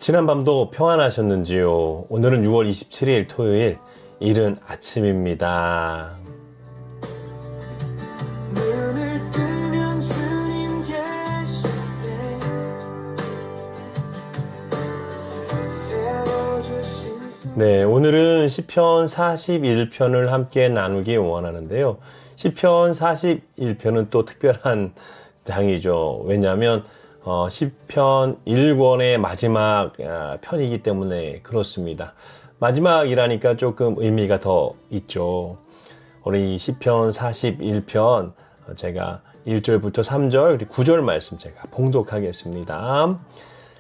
지난밤도 평안하셨는지요? 오늘은 6월 27일 토요일 이른 아침입니다. 눈을 뜨면 주님 계시네. 새로 주신 네, 오늘은 시편 41편을 함께 나누기 원하는데요. 시편 41편은 또 특별한 장이죠. 왜냐하면 시편 1권의 마지막 편이기 때문에 그렇습니다. 마지막이라니까 조금 의미가 더 있죠. 우리 시편 41편 제가 1절부터 3절 그리고 9절 말씀 제가 봉독하겠습니다.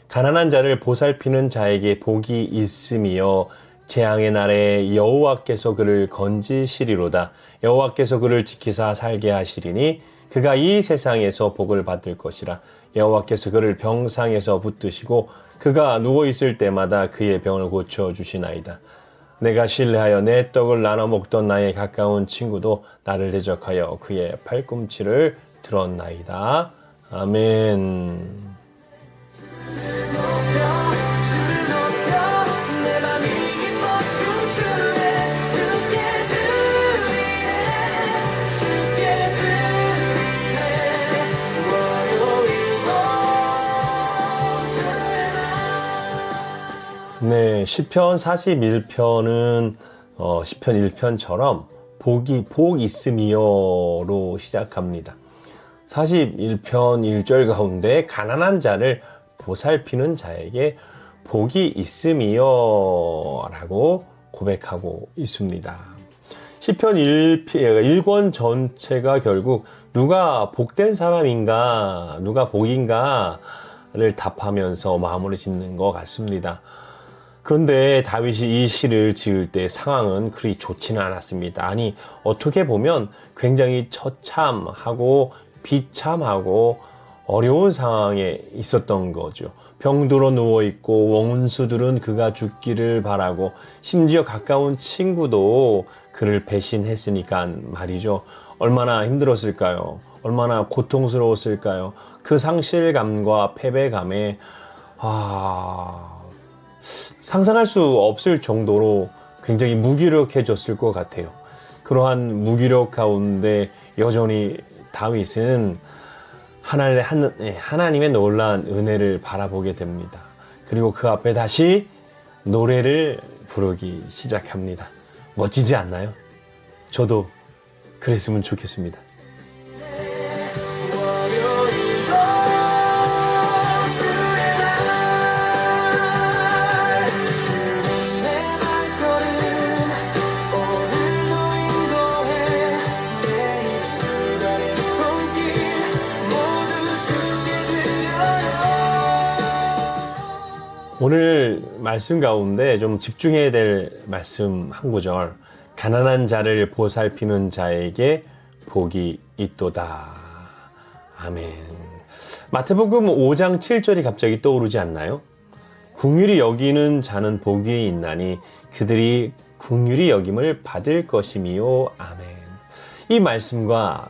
가난한 자를 보살피는 자에게 복이 있으며 재앙의 날에 여호와께서 그를 건지시리로다. 여호와께서 그를 지키사 살게 하시리니 그가 이 세상에서 복을 받을 것이라. 여호와께서 그를 병상에서 붙드시고 그가 누워있을 때마다 그의 병을 고쳐주시나이다. 내가 신뢰하여 내 떡을 나눠 먹던 나의 가까운 친구도 나를 대적하여 그의 팔꿈치를 들었나이다. 아멘. 주를 높여 내 맘이 기뻐 춤추네. 주께 드리네. 주께 드리네. 월요일 오전에 네, 시편 41편은 시편 1편처럼 복 있으며로 시작합니다. 41편 1절 가운데 가난한 자를 보살피는 자에게 복이 있으며라고 고백하고 있습니다. 시편 1권 전체가 결국 누가 복된 사람인가, 누가 복인가를 답하면서 마무리 짓는 것 같습니다. 그런데 다윗이 이 시를 지을 때 상황은 그리 좋지는 않았습니다. 아니, 어떻게 보면 굉장히 처참하고 비참하고 어려운 상황에 있었던 거죠. 병들어 누워있고 원수들은 그가 죽기를 바라고 심지어 가까운 친구도 그를 배신했으니까 말이죠. 얼마나 힘들었을까요? 얼마나 고통스러웠을까요? 그 상실감과 패배감에 상상할 수 없을 정도로 굉장히 무기력해졌을 것 같아요. 그러한 무기력 가운데 여전히 다윗은 하나님의 놀라운 은혜를 바라보게 됩니다. 그리고 그 앞에 다시 노래를 부르기 시작합니다. 멋지지 않나요? 저도 그랬으면 좋겠습니다. 오늘 말씀 가운데 좀 집중해야 될 말씀 한 구절. 가난한 자를 보살피는 자에게 복이 있도다. 아멘. 마태복음 5장 7절이 갑자기 떠오르지 않나요? 긍휼히 여기는 자는 복이 있나니 그들이 긍휼히 여김을 받을 것이미요. 아멘. 이 말씀과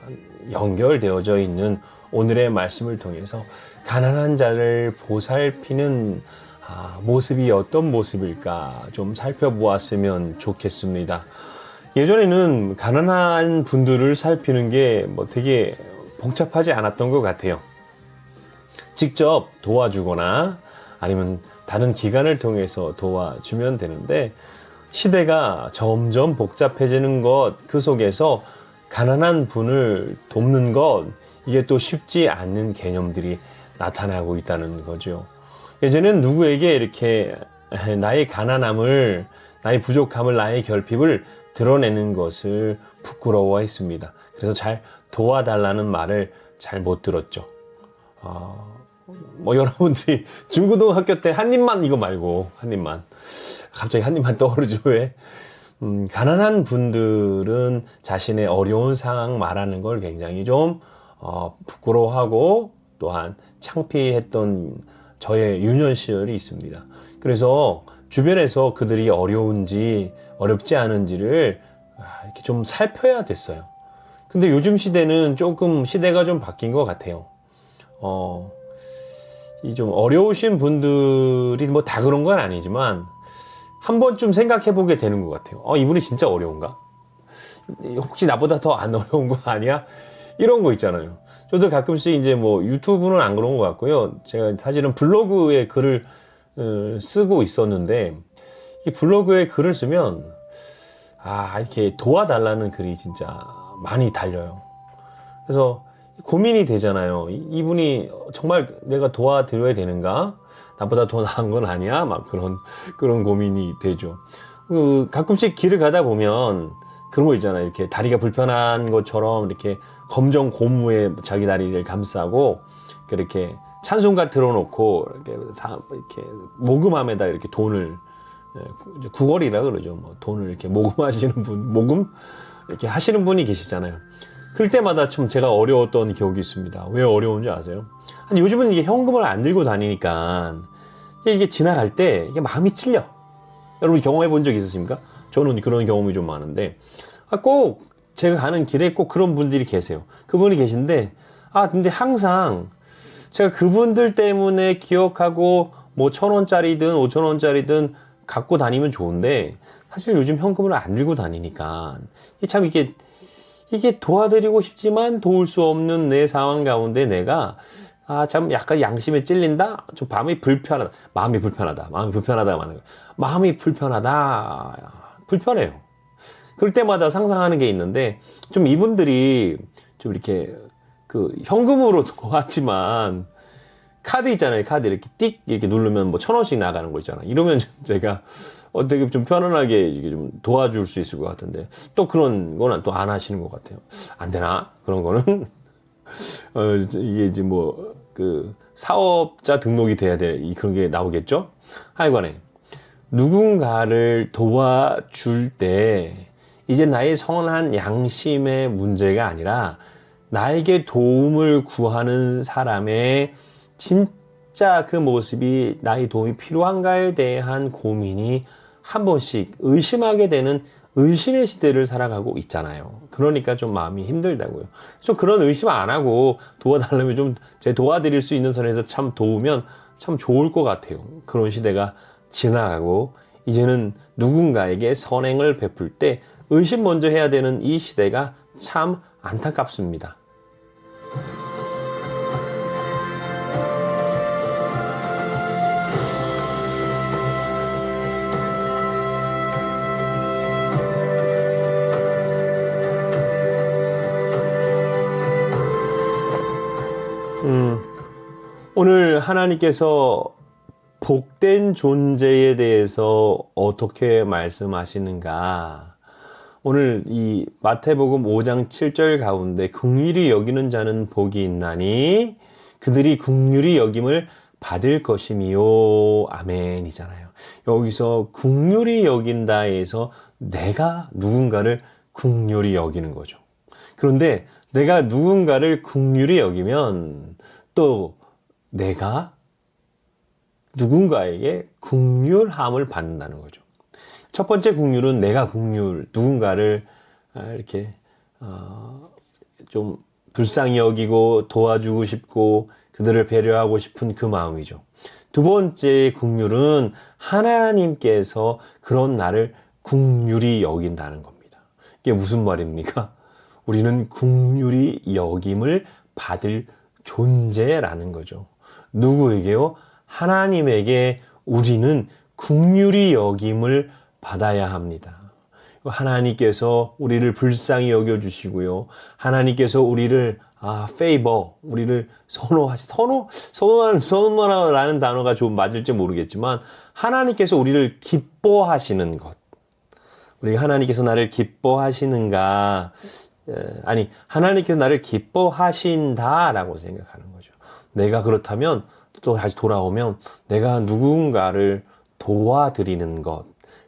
연결되어져 있는 오늘의 말씀을 통해서 가난한 자를 보살피는 모습이 어떤 모습일까 좀 살펴보았으면 좋겠습니다. 예전에는 가난한 분들을 살피는 게 되게 복잡하지 않았던 것 같아요. 직접 도와주거나 아니면 다른 기관을 통해서 도와주면 되는데 시대가 점점 복잡해지는 것, 그 속에서 가난한 분을 돕는 것, 이게 또 쉽지 않는 개념들이 나타나고 있다는 거죠. 예전에는 누구에게 이렇게 나의 가난함을, 나의 부족함을, 나의 결핍을 드러내는 것을 부끄러워했습니다. 그래서 잘 도와달라는 말을 잘 못 들었죠. 여러분들이 중고등학교 때 한 입만 이거 말고 한 입만 갑자기 한 입만 떠오르죠. 왜? 가난한 분들은 자신의 어려운 상황 말하는 걸 굉장히 좀 부끄러워하고 또한 창피했던 저의 유년 시절이 있습니다. 그래서 주변에서 그들이 어려운지 어렵지 않은지를 이렇게 좀 살펴야 됐어요. 근데 요즘 시대는 조금 시대가 좀 바뀐 것 같아요. 이 좀 어려우신 분들이 뭐 다 그런 건 아니지만 한 번쯤 생각해 보게 되는 것 같아요. 이분이 진짜 어려운가? 혹시 나보다 더 안 어려운 거 아니야? 이런 거 있잖아요. 저도 가끔씩 이제 뭐 유튜브는 안 그런 것 같고요. 제가 사실은 블로그에 글을 쓰고 있었는데 이 블로그에 글을 쓰면 이렇게 도와달라는 글이 진짜 많이 달려요. 그래서 고민이 되잖아요. 이분이 정말 내가 도와드려야 되는가? 나보다 더 나은 건 아니야? 막 그런 고민이 되죠. 가끔씩 길을 가다 보면 그런 거 있잖아요. 이렇게 다리가 불편한 것처럼 이렇게 검정 고무에 자기 다리를 감싸고 이렇게 찬송가 틀어놓고 이렇게 모금함에다 이렇게 돈을 구걸이라 그러죠. 뭐 돈을 이렇게 모금하시는 모금 이렇게 하시는 분이 계시잖아요. 그럴 때마다 좀 제가 어려웠던 기억이 있습니다. 왜 어려운지 아세요? 아니, 요즘은 이게 현금을 안 들고 다니니까 이게 지나갈 때 이게 마음이 찔려. 여러분 경험해 본 적 있으십니까? 저는 그런 경험이 좀 많은데 꼭 제가 가는 길에 꼭 그런 분들이 계세요. 그분이 계신데 근데 항상 제가 그분들 때문에 기억하고 뭐 1,000원짜리든 5,000원짜리든 갖고 다니면 좋은데 사실 요즘 현금을 안 들고 다니니까 참 이게 도와드리고 싶지만 도울 수 없는 내 상황 가운데 내가 참 약간 양심에 찔린다? 좀 마음이 불편하다. 마음이 불편해요. 그럴 때마다 상상하는 게 있는데 좀 이분들이 좀 이렇게 현금으로 도왔지만 카드 있잖아요. 카드 이렇게 띡 이렇게 누르면 뭐 1,000원씩 나가는 거 있잖아요. 이러면 제가 되게 좀 편안하게 이게 좀 도와줄 수 있을 것 같은데 또 그런 거는 또 안 하시는 것 같아요. 안 되나? 그런 거는 이게 이제 뭐 사업자 등록이 돼야 돼. 그런 게 나오겠죠? 하여간에 누군가를 도와줄 때 이제 나의 선한 양심의 문제가 아니라 나에게 도움을 구하는 사람의 진짜 그 모습이 나의 도움이 필요한가에 대한 고민이 한 번씩 의심하게 되는 의심의 시대를 살아가고 있잖아요. 그러니까 좀 마음이 힘들다고요. 좀 그런 의심 안 하고 도와달라면 좀 제 도와드릴 수 있는 선에서 참 도우면 참 좋을 것 같아요. 그런 시대가 지나가고 이제는 누군가에게 선행을 베풀 때 의심 먼저 해야 되는 이 시대가 참 안타깝습니다. 오늘 하나님께서 복된 존재에 대해서 어떻게 말씀하시는가? 오늘 이 마태복음 5장 7절 가운데 긍휼히 여기는 자는 복이 있나니 그들이 긍휼히 여김을 받을 것이미요. 아멘이잖아요. 여기서 긍휼히 여긴다에서 내가 누군가를 긍휼히 여기는 거죠. 그런데 내가 누군가를 긍휼히 여기면 또 내가 누군가에게 긍휼함을 받는다는 거죠. 첫 번째 긍휼은 내가 누군가를 이렇게 좀 불쌍히 여기고 도와주고 싶고 그들을 배려하고 싶은 그 마음이죠. 두 번째 긍휼은 하나님께서 그런 나를 긍휼히 여긴다는 겁니다. 이게 무슨 말입니까? 우리는 긍휼히 여김을 받을 존재라는 거죠. 누구에게요? 하나님에게 우리는 긍휼히 여김을 받아야 합니다. 하나님께서 우리를 불쌍히 여겨주시고요. 하나님께서 우리를 favor, 우리를 선호라는 단어가 좀 맞을지 모르겠지만 하나님께서 우리를 기뻐하시는 것. 우리 하나님께서 나를 기뻐하시는가? 아니, 하나님께서 나를 기뻐하신다라고 생각하는 거죠. 내가 그렇다면 또 다시 돌아오면 내가 누군가를 도와드리는 것,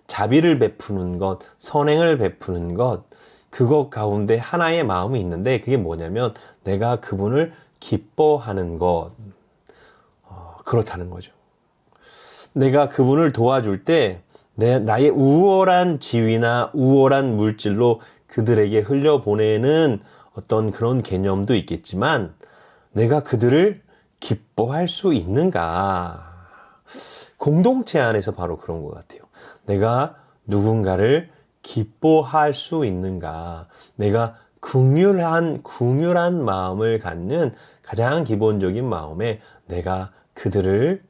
자비를 베푸는 것, 선행을 베푸는 것, 그것 가운데 하나의 마음이 있는데 그게 뭐냐면 내가 그분을 기뻐하는 것, 그렇다는 거죠. 내가 그분을 도와줄 때 나의 우월한 지위나 우월한 물질로 그들에게 흘려보내는 어떤 그런 개념도 있겠지만 내가 그들을 기뻐할 수 있는가? 공동체 안에서 바로 그런 것 같아요. 내가 누군가를 기뻐할 수 있는가? 내가 긍휼한 마음을 갖는 가장 기본적인 마음에 내가 그들을,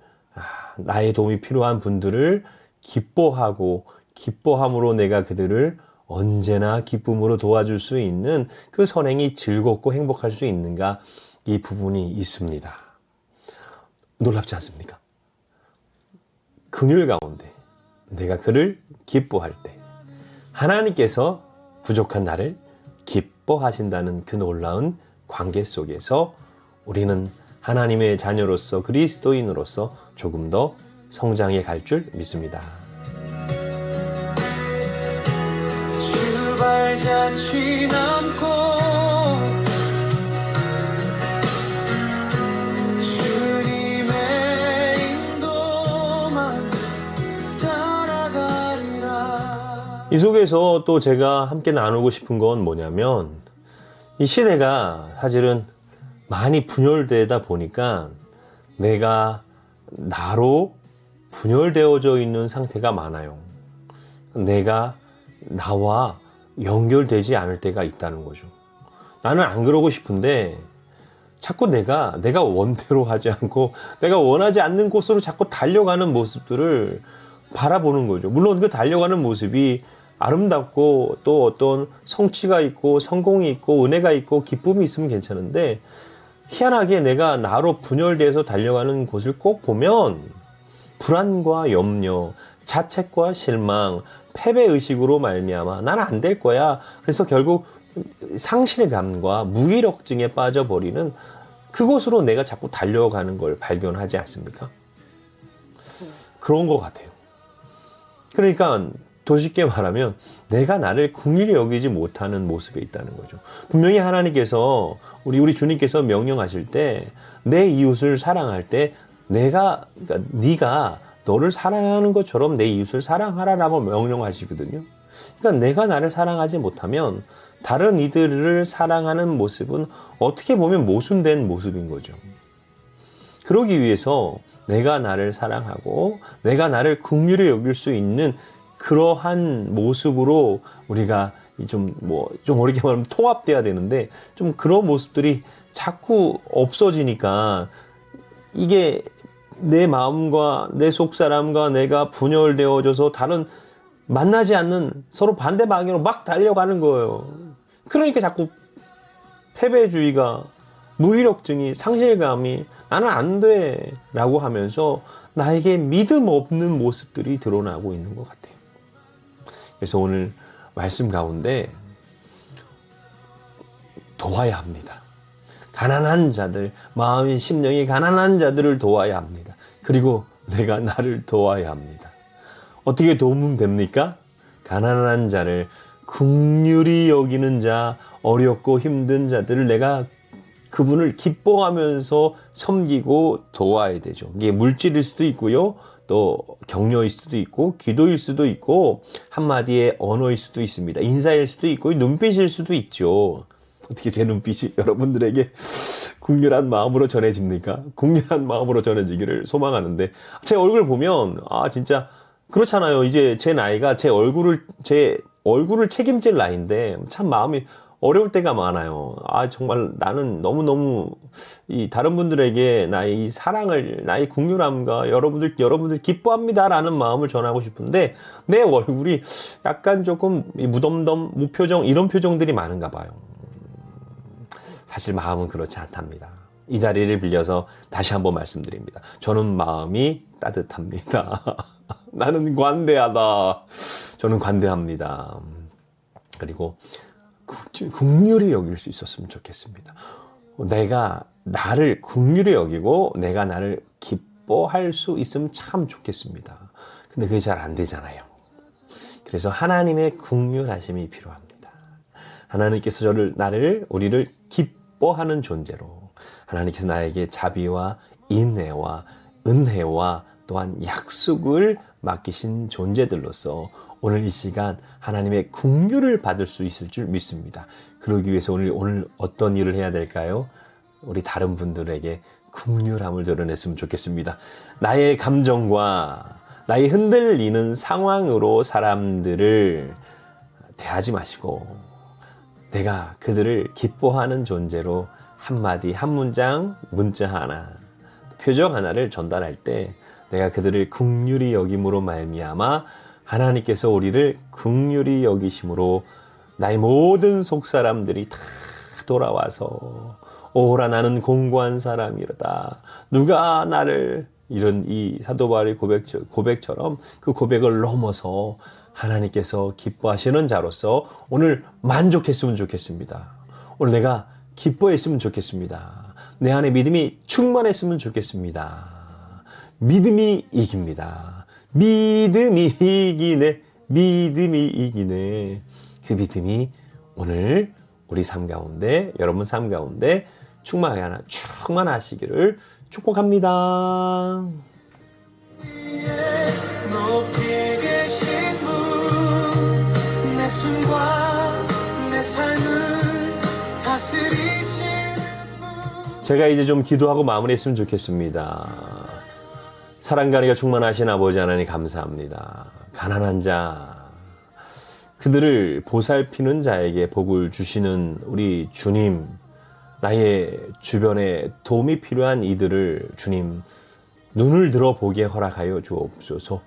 나의 도움이 필요한 분들을 기뻐함으로 내가 그들을 언제나 기쁨으로 도와줄 수 있는 그 선행이 즐겁고 행복할 수 있는가? 이 부분이 있습니다. 놀랍지 않습니까? 긍휼 가운데 내가 그를 기뻐할 때 하나님께서 부족한 나를 기뻐하신다는 그 놀라운 관계 속에서 우리는 하나님의 자녀로서 그리스도인으로서 조금 더 성장해 갈 줄 믿습니다. 주 발자취 남고 주님의 인도만 따라가리라. 이 속에서 또 제가 함께 나누고 싶은 건 뭐냐면, 이 시대가 사실은 많이 분열되다 보니까 내가 나로 분열되어져 있는 상태가 많아요. 내가 나와 연결되지 않을 때가 있다는 거죠. 나는 안 그러고 싶은데 자꾸 내가 원대로 하지 않고 내가 원하지 않는 곳으로 자꾸 달려가는 모습들을 바라보는 거죠. 물론 그 달려가는 모습이 아름답고 또 어떤 성취가 있고 성공이 있고 은혜가 있고 기쁨이 있으면 괜찮은데, 희한하게 내가 나로 분열돼서 달려가는 곳을 꼭 보면 불안과 염려, 자책과 실망, 패배의식으로 말미암아 나는 안 될 거야. 그래서 결국 상실감과 무기력증에 빠져버리는 그곳으로 내가 자꾸 달려가는 걸 발견하지 않습니까? 그런 것 같아요. 그러니까 더 쉽게 말하면 내가 나를 긍휼히 여기지 못하는 모습에 있다는 거죠. 분명히 하나님께서 우리 주님께서 명령하실 때 내 이웃을 사랑할 때 그러니까 네가 너를 사랑하는 것처럼 내 이웃을 사랑하라라고 명령하시거든요. 그러니까 내가 나를 사랑하지 못하면 다른 이들을 사랑하는 모습은 어떻게 보면 모순된 모습인 거죠. 그러기 위해서 내가 나를 사랑하고 내가 나를 긍휼히 여길 수 있는 그러한 모습으로 우리가 좀 어렵게 말하면 통합돼야 되는데, 좀 그런 모습들이 자꾸 없어지니까 이게 내 마음과 내 속사람과 내가 분열되어져서 다른 만나지 않는 서로 반대 방향으로 막 달려가는 거예요. 그러니까 자꾸 패배주의가, 무기력증이, 상실감이 나는 안 돼 라고 하면서 나에게 믿음 없는 모습들이 드러나고 있는 것 같아요. 그래서 오늘 말씀 가운데 도와야 합니다. 가난한 자들, 마음이 심령이 가난한 자들을 도와야 합니다. 그리고 내가 나를 도와야 합니다. 어떻게 도우면 됩니까? 가난한 자를, 긍휼히 여기는 자, 어렵고 힘든 자들을 내가 그분을 기뻐하면서 섬기고 도와야 되죠. 이게 물질일 수도 있고요. 또 격려일 수도 있고 기도일 수도 있고 한마디의 언어일 수도 있습니다. 인사일 수도 있고 눈빛일 수도 있죠. 어떻게 제 눈빛이 여러분들에게 국률한 마음으로 전해집니까? 국률한 마음으로 전해지기를 소망하는데, 제 얼굴 보면 진짜 그렇잖아요. 이제 제 나이가 제 얼굴을 책임질 나이인데 참 마음이 어려울 때가 많아요. 정말 나는 너무너무 이 다른 분들에게 나의 사랑을, 나의 긍휼함과 여러분들 기뻐합니다라는 마음을 전하고 싶은데 내 얼굴이 약간 조금 무덤덤, 무표정 이런 표정들이 많은가 봐요. 사실 마음은 그렇지 않답니다. 이 자리를 빌려서 다시 한번 말씀드립니다. 저는 마음이 따뜻합니다. 나는 관대하다. 저는 관대합니다. 그리고 긍휼히 여길 수 있었으면 좋겠습니다. 내가 나를 긍휼히 여기고 내가 나를 기뻐할 수 있으면 참 좋겠습니다. 근데 그게 잘 안 되잖아요. 그래서 하나님의 긍휼하심이 필요합니다. 하나님께서 우리를 기뻐하는 존재로, 하나님께서 나에게 자비와 인내와 은혜와 또한 약속을 맡기신 존재들로서 오늘 이 시간 하나님의 긍휼을 받을 수 있을 줄 믿습니다. 그러기 위해서 오늘 어떤 일을 해야 될까요? 우리 다른 분들에게 긍휼함을 드러냈으면 좋겠습니다. 나의 감정과 나의 흔들리는 상황으로 사람들을 대하지 마시고 내가 그들을 기뻐하는 존재로 한마디, 한 문장, 문자 하나, 표정 하나를 전달할 때 내가 그들을 긍휼히 여김으로 말미암아 하나님께서 우리를 긍휼히 여기심으로 나의 모든 속사람들이 다 돌아와서 오호라 나는 공고한 사람이로다. 누가 나를 이런 이 사도 바울의 고백처럼 그 고백을 넘어서 하나님께서 기뻐하시는 자로서 오늘 만족했으면 좋겠습니다. 오늘 내가 기뻐했으면 좋겠습니다. 내 안에 믿음이 충만했으면 좋겠습니다. 믿음이 이깁니다. 믿음이 이기네. 믿음이 이기네. 그 믿음이 오늘 우리 삶 가운데, 여러분 삶 가운데 충만하시기를 축복합니다. 높이 계신 분, 내 숨과 내 삶을 다스리시는 분. 제가 이제 좀 기도하고 마무리했으면 좋겠습니다. 사랑과 은혜가 충만하신 아버지 하나님 감사합니다. 가난한 자, 그들을 보살피는 자에게 복을 주시는 우리 주님, 나의 주변에 도움이 필요한 이들을 주님 눈을 들어보게 허락하여 주옵소서.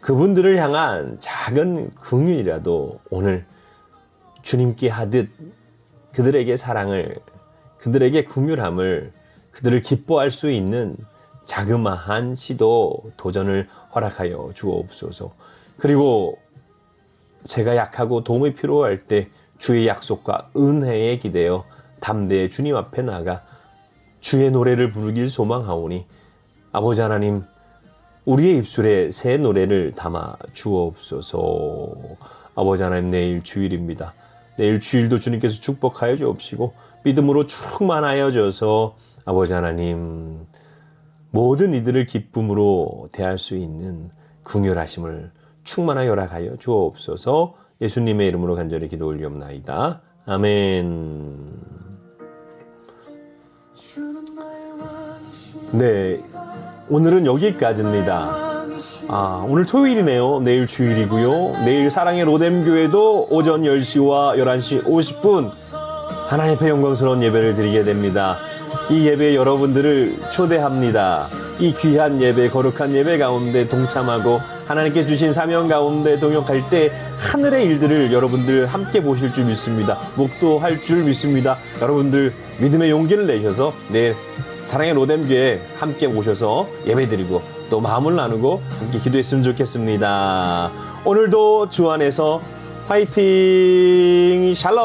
그분들을 향한 작은 긍휼이라도 오늘 주님께 하듯 그들에게 사랑을, 그들에게 긍휼함을, 그들을 기뻐할 수 있는 자그마한 시도, 도전을 허락하여 주옵소서. 그리고 제가 약하고 도움이 필요할 때 주의 약속과 은혜에 기대어 담대히 주님 앞에 나가 주의 노래를 부르길 소망하오니 아버지 하나님, 우리의 입술에 새 노래를 담아 주옵소서. 아버지 하나님, 내일 주일입니다. 내일 주일도 주님께서 축복하여 주옵시고 믿음으로 충만하여 줘서 아버지 하나님, 모든 이들을 기쁨으로 대할 수 있는 긍휼하심을 충만하여 허락하여 주옵소서. 예수님의 이름으로 간절히 기도 올리옵나이다. 아멘. 네, 오늘은 여기까지입니다. 오늘 토요일이네요. 내일 주일이고요. 내일 사랑의 로뎀교회도 오전 10시와 11시 50분 하나님 앞에 영광스러운 예배를 드리게 됩니다. 이 예배에 여러분들을 초대합니다. 이 귀한 예배, 거룩한 예배 가운데 동참하고 하나님께 주신 사명 가운데 동역할 때 하늘의 일들을 여러분들 함께 보실 줄 믿습니다. 목도할 줄 믿습니다. 여러분들 믿음의 용기를 내셔서 내일 사랑의 로뎀교회에 함께 오셔서 예배드리고 또 마음을 나누고 함께 기도했으면 좋겠습니다. 오늘도 주 안에서 화이팅! 샬롬!